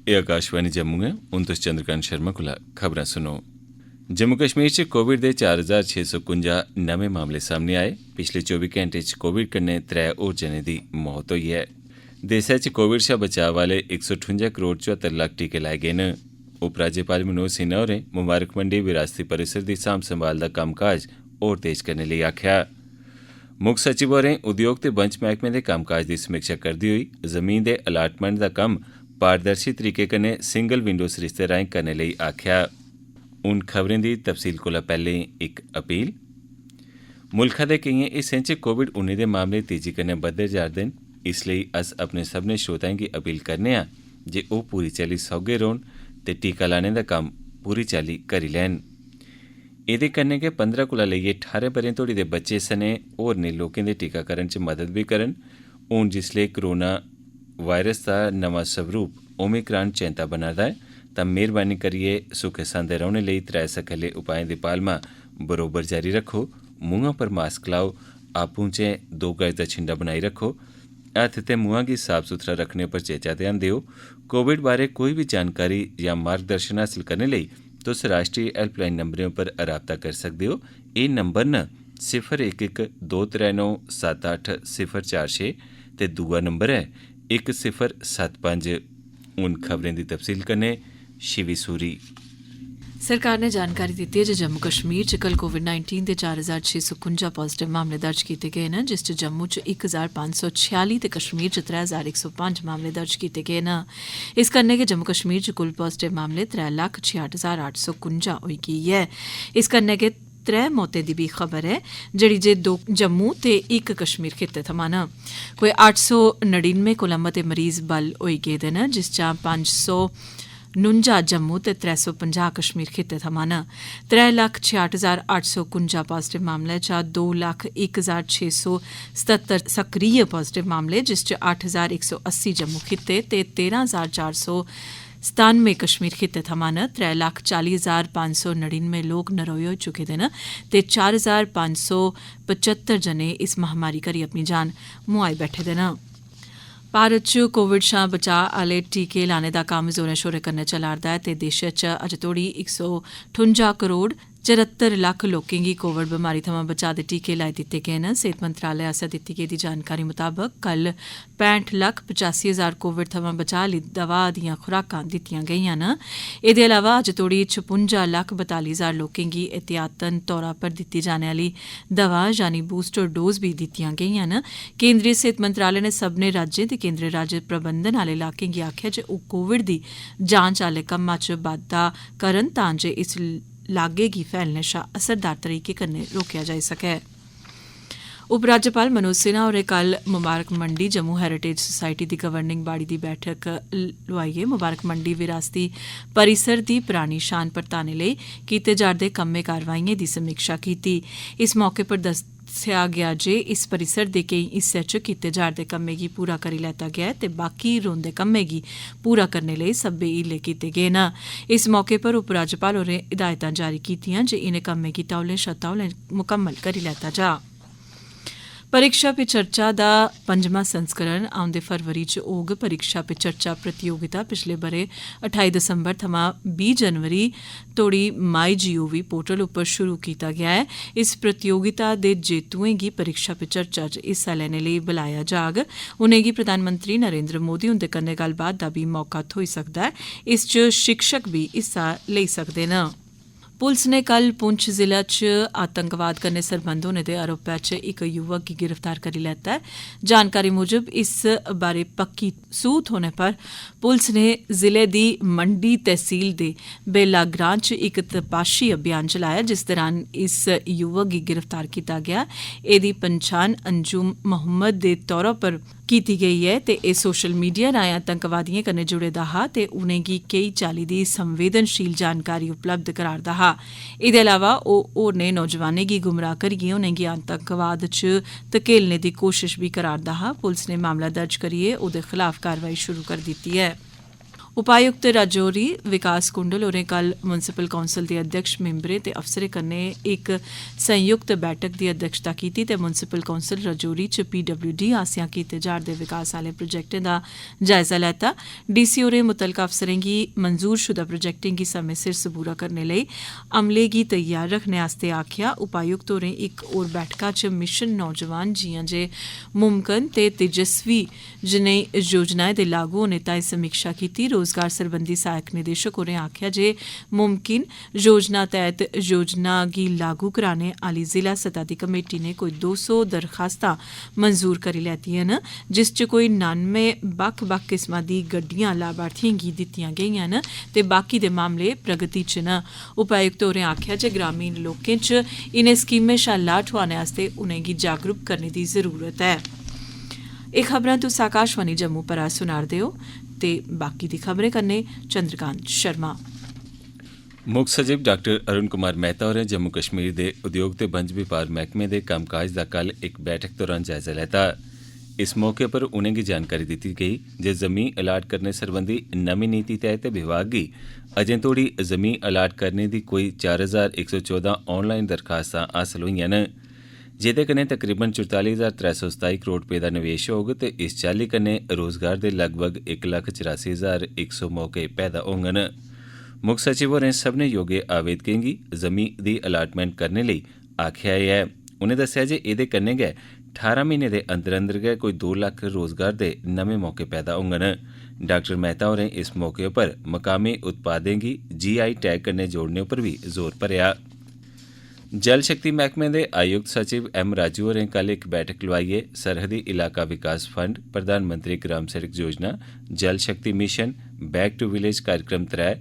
एह् आकाशवाणी जम्मू है। हून तुस चंद्रकांत शर्मा कोला खबरां सुनो। जम्मू कश्मीर च कोविड दे 4651 नमें मामले सामने आए। पिछले 24 घैंटे च कोविड कन्नै 3 होर जनें दी मौत होई ऐ। देसै च कोविड शा बचाव आह्ले 158 करोड़ 74 लक्ख टीके लाए गे न। उपराज्यपाल मनोज सिन्हा होरें मुबारक मंडी विरासती परिसर दी सांभ संभाल दा कम्मकाज होर तेज करने लेई आखेआ। मुक्ख सचिव होरें उद्योग ते बंज मैह्कमे दे कम्मकाज दी समीक्षा करदे होई जमीन दे अलाटमेंट दा कम्म पारदर्शी तरीके कन्नै सिंगल विंडो सरिस्ते राएं करने लेई आखेआ। हून खबरें दी तफसील कोला पैह्लें इक अपील। मुल्खा दे केइयें हिस्सें च कोविड-19 दे मामले तेजी कन्नै बधदे जा'रदे न। इसलेई अस अपने सभनें श्रोताएं गी अपील करने आं जे ओह् पूरी चाल्ली सौगे रौह्न ते टीका लाने दा कम्म पूरी चाल्ली करी लैन। एह्दे कन्नै गै 15 कोला लेइयै 18 ब'रें तोड़ी दे बच्चे सने होरनें लोकें दे टीकाकरण च मदद भी करन। हून जिसलै कोरोना वायरस दा नमां स्वरूप ओमिक्रॉन चैंता बना'रदा ऐ, तां मेहरबानी करियै सुखे सांदे रौह्ने लेई 3 सखल्ले उपाएं दी पालमा बरोबर जारी रक्खो। मूंहां पर मास्क लाओ, आपूं चें 2 गज दा छिंडा बनाई रक्खो, हत्थ ते मूंहां गी साफ सुथरा रक्खने पर चेचा ध्यान देओ। कोविड बारै कोई बी जानकारी जां मार्गदर्शन हासल करने लेई तुस राष्ट्री हेल्पलाइन नंबरें पर राबता करी सकदे हो। एह् नंबर न 0112378046 ते दूआ नंबर है 1075। हून खबरें दी तफसील कन्नै शिवी सूरी। सरकार ने जानकारी दित्ती है जे जम्मू कश्मीर च कल कोविड-19 दे 4651 पॉजिटिव मामले दर्ज कीते गए न, जिस च जम्मू च 1546 ते कश्मीर च 3105 मामले दर्ज कीते गए न। इस कन्नै गै जम्मू कश्मीर च कुल पॉजिटिव मामले 3,66,851 होई गेई ऐ। इस कन्नै गै 3 मौतें दी भी खबर है, जेड़ी जे 2 जम्मू ते 1 कश्मीर खित्ते थमां न। कोई 899 कोला मते मरीज बल होई गेदे न, जिस चा 549 जम्मू ते 350 कश्मीर खित्ते थमां न। 3,66,851 पॉजिटिव मामले चा 2,01,677 सक्रिय पॉजिटिव मामले, जिस च 8,180 जम्मू खित्ते ते 13,497 कश्मीर खित्ते थमां न। 3,40,599 लोक नरोए होई चुके दे न ते 4,575 जने इस महामारी करी अपनी जान मुआई बैठे दे न। भारत च कोविड शा बचाऽ आह्ले टीके लाने दा कम्म जोरें शोरें कन्नै चला'रदा ऐ ते देशै च अज्ज तोड़ी 158 करोड़ 74 लक्ख लोकें गी कोविड बमारी थमां बचाऽ दे टीके लाई दित्ते गे न। सेहत मंत्रालय आसेआ दित्ती गेदी जानकारी मुताबक कल 65,85,000 कोविड थमां बचाऽ आह्ली दवा दियां खुराकां दित्तियां गेईआं न। एह्दे अलावा अज्ज तोड़ी 56,42,000 लोकें गी एहतियातन तौरा पर दित्ती जाने आह्ली दवा यानी बूस्टर डोज भी दित्तियां गेईआं न। केंद्रीय सेहत मंत्रालय ने सब्भनें राज्यें ते केंद्र राज्य प्रबंधन आह्ले इलाकें गी आखेआ जे ओह् कोविड दी जांच आह्ले कम्मा च बाद्दा करन तां जे इस लागै गी फैलने शा असरदार तरीके कन्नै रोकेआ जाई सकै। उपराज्यपाल मनोज सिन्हा होरें कल मुबारक मंडी जम्मू हेरिटेज सोसाइटी दी गवर्निंग बाडी दी बैठक लोआइयै मुबारक मंडी विरासती परिसर दी परानी शान परताने लेई कीते जा'रदे कम्में कारवाइएं दी समीक्षा कीती। इस मौके पर दस्सेआ गेआ जे इस परिसर दे केईं हिस्सें च कीते जा'रदे कम्में गी पूरा करी लैता गेआ ऐ ते बाकी रौंदे कम्में गी पूरा करने लेई सब्बै हीले कीते गे न। इस मौके पर उपराज्यपाल होरें हिदायतां जारी कीतियां जे इनें कम्में गी तौले शा तौले मुकम्मल करी लैता जा। परीक्षा पे चर्चा दा 5मां संस्करण औंदे फरवरी च होग। परीक्षा पे चर्चा प्रतियोगिता पिछले ब'रे 28 दिसंबर थमां 20 जनवरी तोड़ी MyGov पोर्टल उप्पर शुरू कीता गेआ है। इस प्रतियोगिता दे जेतुएं गी परीक्षा पे चर्चा च हिस्सा लैने लेई बुलाया जाग। उनेंगी प्रधानमंत्री नरेंद्र मोदी हुंदे कन्नै गल्लबात दा भी मौका थ्होई सकदा ऐ। इस च शिक्षक भी हिस्सा लेई सकदे न। पुलस ने कल पुंछ जिला च आतंकवाद कन्नै सरबंध होने दे आरोपै च इक युवक गी गिरफ्तार करी लैता है। जानकारी मुजब इस बारे पक्की सूह थ्होने पर पुलस ने जिले दी मंडी तहसील दे बेला ग्रां च इक तपाशी अभियान चलाया, जिस दौरान इस युवक गी गिरफ्तार कीता गेआ। एह्दी पंछान अंजुम मोहम्मद दे तौरा पर कीती गेई ऐ ते एह् सोशल मीडिया राएं आतंकवादिएं कन्नै जुड़े दा हा ते उनेंगी केई चाल्ली दी संवेदनशील जानकारी उपलब्ध करारदा हा। एह्दे अलावा ओह् होरनें नौजवानें गी गुमराह करियै उनेंगी आतंकवाद च धकेलने दी कोशिश बी करारदा हा। पुलस ने मामला दर्ज करियै ओह्दे खिलाफ कारवाई शुरू करी दित्ती ऐ। उपायुक्त राजौरी विकास कुंडल होरें कल म्युनिसिपल कौंसल दे अध्यक्ष मैंबरें ते अफसरें कन्नै इक संयुक्त बैठक दी अध्यक्षता कीती ते म्युनिसिपल कौंसल राजौरी च PWD आसेआ कीते जा'रदे विकास आह्ले प्रोजेक्टें दा जायजा लैता। DC होरें मुतलका अफसरें गी मंजूरशुदा प्रोजेक्टें गी समें सिर सबूरा करने लेई अमले गी तैयार रखने आस्तै आखेआ। उपायुक्त होरें इक होर बैठका च मिशन नौजवान जि'यां जे मुमकन ते तेजस्वी जनेही योजनाएं दे लागू होने ताईं समीक्षा कीती। रोजगार सरबंधी सहायक निदेशक होरें आखेआ जे मुमकिन योजना तैह्त योजना गी लागू कराने आह्ली जिला सतह दी कमेटी ने कोई 200 दरखास्तां मंजूर करी लैतियां न, जिस च कोई 99 बक्ख-बक्ख किस्मां दी गड्डियां लाभार्थियें गी दित्तियां गेईयां न ते बाकी दे मामले प्रगति च न। उपायुक्त होरें आखेआ जे ग्रामीण लोकें च इनें स्कीमें शा लाह् ठोआने आस्तै उनेंगी जागरूक करने दी जरूरत ऐ। एह् खबरां तुस आकाशवाणी जम्मू परा सुना'रदे ओ ते बाकी दी खबरें कन्नै चंद्रकांत शर्मा। मुक्ख सचिव डाक्टर अरुण कुमार मेहता होरें जम्मू कश्मीर दे उद्योग ते बंज बपार मैह्कमे दे कम्मकाज दा कल इक बैठक दौरान जायजा लैता। इस मौके पर उनेंगी जानकारी दित्ती गेई जे जमीन अलाट करने सरबंधी नमीं नीति तैह्त विभाग गी अजें तोड़ी जमीन अलाट करने दी कोई 4114 ऑनलाइन दरखास्तां हासल होईआं न, जेह्दे कन्नै तकरीबन 44,327 करोड़ रपेऽ दा निवेश होग ते इस चाल्ली कन्नै रोजगार दे लगभग 1,84,100 मौके पैदा होङन। मुक्ख सचिव होरें सब्भनें योग्य आवेदकें गी जमीन दी अलाटमेंट करने लेई आखेआ ऐ। उनें दस्सेआ जे एह्दे कन्नै गै 18 म्हीनें दे अंदर अंदर गै कोई 2 लक्ख रोजगार दे नमें मौके पैदा होङन। डाक्टर मेहता होरें इस मौके उप्पर मकामी उत्पादें गी GI टैग कन्नै जोड़ने उप्पर बी जोर भरेआ। जल शक्ति मैह्कमे दे आयुक्त सचिव M राजू होरें कल इक बैठक लोआइयै सरहदी इलाका विकास फंड, प्रधानमंत्री ग्राम सड़क योजना, जल शक्ति मिशन, बैक टू विलेज कार्यक्रम 3,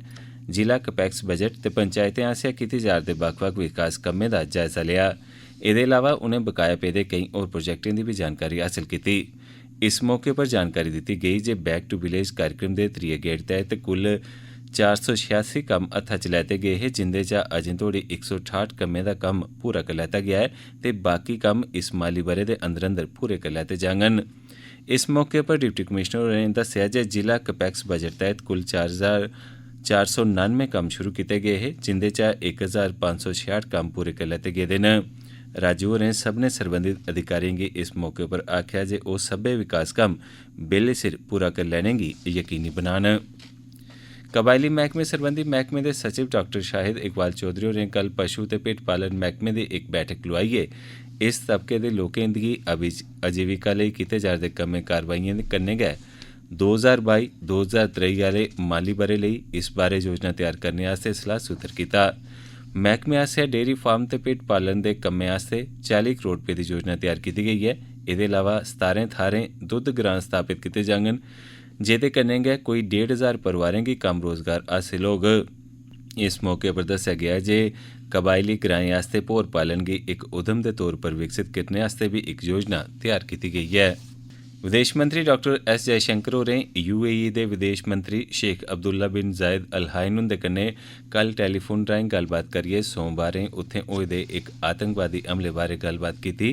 जिला कैपेक्स बजट ते पंचायतें आसेआ कीते जा'रदे बक्ख-बक्ख विकास कम्में दा जायजा लेआ। एह्दे अलावा उनें बकाया पेदे केईं होर प्रोजेक्टें दी बी जानकारी हासल कीती। इस मौके पर जानकारी दित्ती गेई जे बैक टू विलेज कार्यक्रम दे 3 गेड़ तैह्त कुल 486 कम्म हत्था च लैते गे हे, जिंदे चा अजें तोड़ी 168 कम्में दा कम्म पूरा करी लैता गेआ ऐ ते बाकी कम्म इस माली ब'रे दे अंदर अंदर पूरे करी लैते जाङन। इस मौके पर डिप्टी कमिशनर होरें दस्सेआ जे जिला कैपेक्स बजट तैह्त कुल 4,499 कम्म शुरू कीते गे हे, जिंदे चा 1,566 कम्म पूरे करी लैते गेदे न। राजू होरें सब्भनें सरबंधित अधिकारिएं गी इस मौके पर आखेआ जे ओह् सब्भै विकास कम्म बेल्ले सिर पूरा करी लैने गी यकीनी बनान। कबायली मैह्कमे सरबंधी मैह्कमे दे सचिव डाक्टर शाहिद इकबाल चौधरी होरें कल पशु ते भिड्ड पालन मैह्कमे दी इक बैठक लोआइयै इस तबके दे लोकें गी आजीविका लेई कीते जा'रदे कम्में कारवाइएं कन्नै गै 2022-2023 आह्ले माली ब'रे लेई इस बारै योजना तैयार करने आस्तै सलाह सूत्र कीता। मैह्कमे आसेआ डेयरी फार्म ते भिड्ड पालन दे कम्में आस्तै 40 करोड़ रपेऽ दी योजना तैयार कीती गेई ऐ। एह्दे अलावा 17 थाह्रें दुद्ध ग्रां स्थापित कीते जाङन, जेह्दे कन्नै गै कोई 1,500 परोआरें गी कम्म रोजगार हासिल होग। इस मौके पर दस्सेआ गेआ जे कबायली ग्राएं आस्तै भोर पालन गी इक उद्यम दे तौर पर विकसित करने आस्तै बी इक योजना तैयार कीती गेई ऐ। विदेश मंत्री डाक्टर S जयशंकर होरें UAE दे विदेश मंत्री शेख अब्दुल्ला बिन जायद अल नाह्यान हुंदे कन्नै कल टेलीफोन राहें गल्लबात करियै सोमवारें उत्थें होए दे इक आतंकवादी हमले बारै गल्लबात कीती।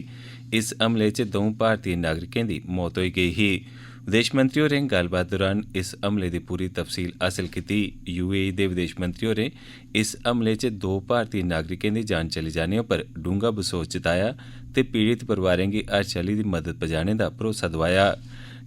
इस हमले च 2 भारतीय नागरिकें दी मौत होई गेई ही। विदेश मंत्री होरें गल्लबात दौरान इस हमले दी पूरी तफसील हासल कीती। UAE दे विदेश मंत्री होरें इस हमले च 2 भारतीय नागरिकें दी जान चली जाने उप्पर डूंगा बसोस जताया ते पीड़ित परोआरें गी हर चाल्ली दी मदद पजाने दा भरोसा दोआया।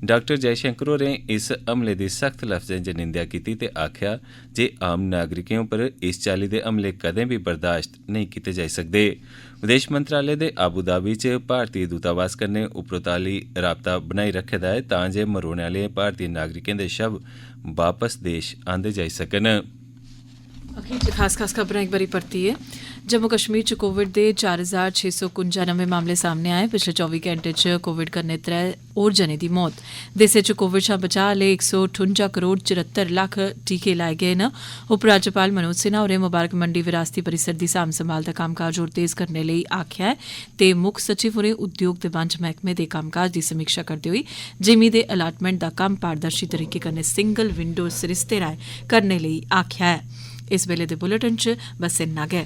डाक्टर जयशंकर होरें इस हमले दी सख्त लफ्जें च निंदेआ कीती ते आखेआ जे आम नागरिकें उप्पर इस चाल्ली दे हमले कदें बी बर्दाश्त नेईं कीते जाई सकदे। विदेश मंत्रालय दे आबूधाबी च भारतीय दूतावास कन्नै उपरोतली राबता बनाई रक्खे दा ऐ तां जे मरोने आह्ले भारतीय नागरिकें दे शव वापस देश आंदे जाई सकन। अखीर च खास खबरां एक बारी परतियै। जम्मू कश्मीर च कोविड दे 4,651 नमें मामले सामने आए। पिछले 24 घैंटे च कोविड कन्नै 3 होर जने दी मौत। देसै च कोविड शा बचाऽ आह्ले 158 करोड़ 74 लक्ख टीके लाए गे न। उपराज्यपाल मनोज सिन्हा होरें मुबारक मंडी विरासती परिसर दी साम्भ संभाल दा कम्मकाज होर तेज करने लेई आखेआ ऐ ते मुक्ख सचिव होरें उद्योग ते बंज मैह्कमे दे कम्मकाज दी समीक्षा करदे होई जिमीं दे अलाटमेंट दा कम्म पारदर्शी तरीके कन्नै सिंगल विंडो सरिस्ते राएं करने लेई आखेआ ऐ। इस वेले दे बुलेटिन च बस इन्ना गै।